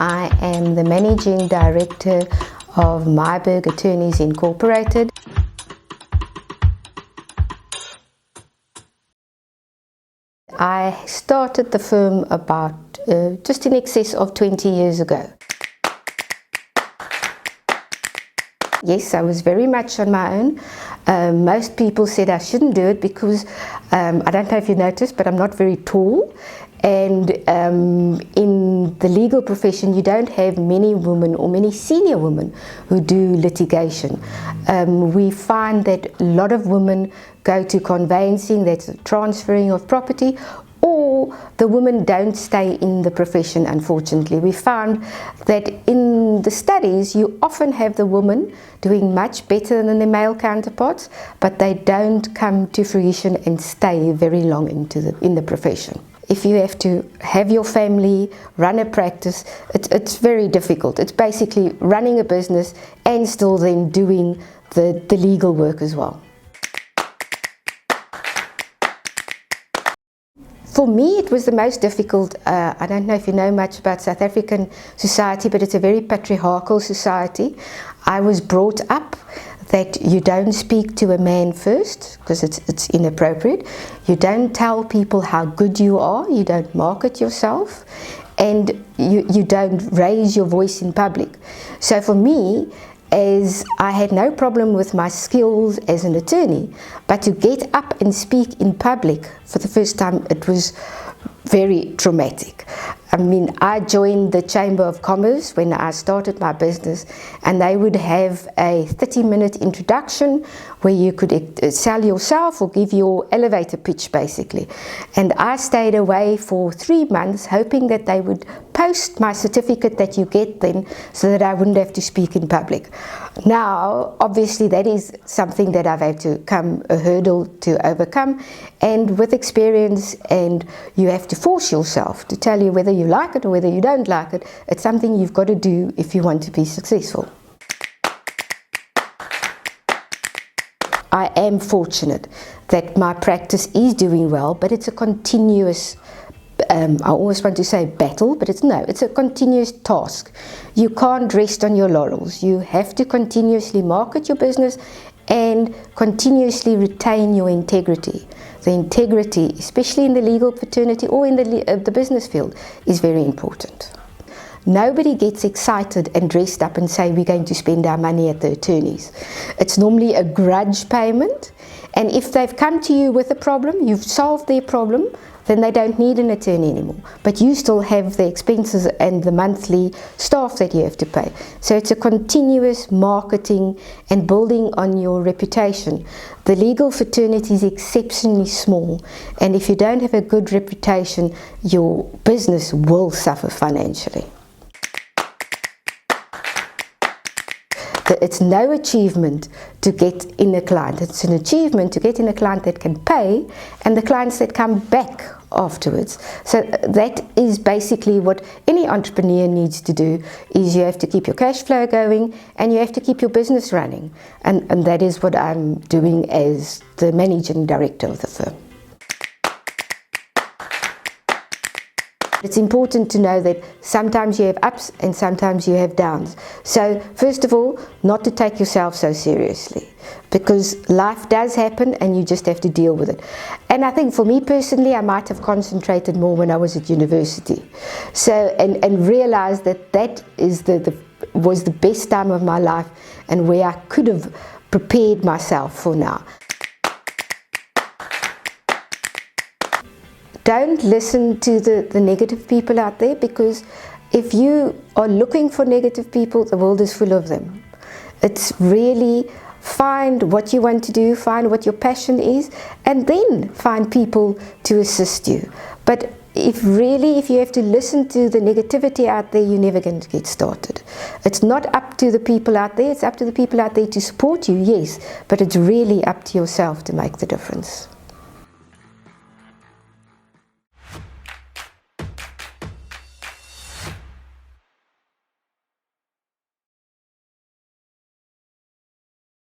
I am the Managing Director of Myburgh Attorneys Inc. I started the firm about just in excess of 20 years ago. Yes, I was very much on my own. Most people said I shouldn't do it because I don't know if you noticed, but I'm not very tall. And in the legal profession, you don't have many women or many senior women who do litigation. We find that a lot of women go to conveyancing, that's transferring of property, or the women don't stay in the profession, unfortunately. We found that in the studies, you often have the women doing much better than their male counterparts, but they don't come to fruition and stay very long in the profession. If you have to have your family, run a practice, it's very difficult. It's basically running a business and still then doing the legal work as well. For me, it was the most difficult. I don't know if you know much about South African society, but it's a very patriarchal society. I was brought up that you don't speak to a man first because it's inappropriate. You don't tell people how good you are. You don't market yourself, and you don't raise your voice in public. So for me, as I had no problem with my skills as an attorney, but to get up and speak in public for the first time, it was very traumatic. I mean, I joined the Chamber of Commerce when I started my business, and they would have a 30-minute introduction where you could sell yourself or give your elevator pitch, basically. And I stayed away for 3 months, hoping that they would post my certificate that you get then, so that I wouldn't have to speak in public. Now, obviously, that is something that I've had to come a hurdle to overcome, and with experience, and you have to force yourself to tell you whether you like it or whether you don't like it. It's something you've got to do if you want to be successful. I am fortunate that my practice is doing well, but it's a continuous I always want to say battle, but it's a continuous task. You can't rest on your laurels. You have to continuously market your business and continuously retain your integrity. The integrity, especially in the legal fraternity or in the business field, is very important. Nobody gets excited and dressed up and say we're going to spend our money at the attorneys. It's normally a grudge payment, and if they've come to you with a problem, you've solved their problem, then they don't need an attorney anymore. But you still have the expenses and the monthly staff that you have to pay. So it's a continuous marketing and building on your reputation. The legal fraternity is exceptionally small, and if you don't have a good reputation, your business will suffer financially. It's no achievement to get in a client. It's an achievement to get in a client that can pay and the clients that come back afterwards. So that is basically what any entrepreneur needs to do, is you have to keep your cash flow going and you have to keep your business running. And that is what I'm doing as the managing director of the firm. It's important to know that sometimes you have ups and sometimes you have downs. So first of all, not to take yourself so seriously, because life does happen and you just have to deal with it. And I think for me personally, I might have concentrated more when I was at university. So, and realized that was the best time of my life and where I could have prepared myself for now. Don't listen to the negative people out there, because if you are looking for negative people, the world is full of them. It's really find what you want to do, find what your passion is, and then find people to assist you. But if you have to listen to the negativity out there, you're never going to get started. It's not up to the people out there, it's up to the people out there to support you, yes, but it's really up to yourself to make the difference.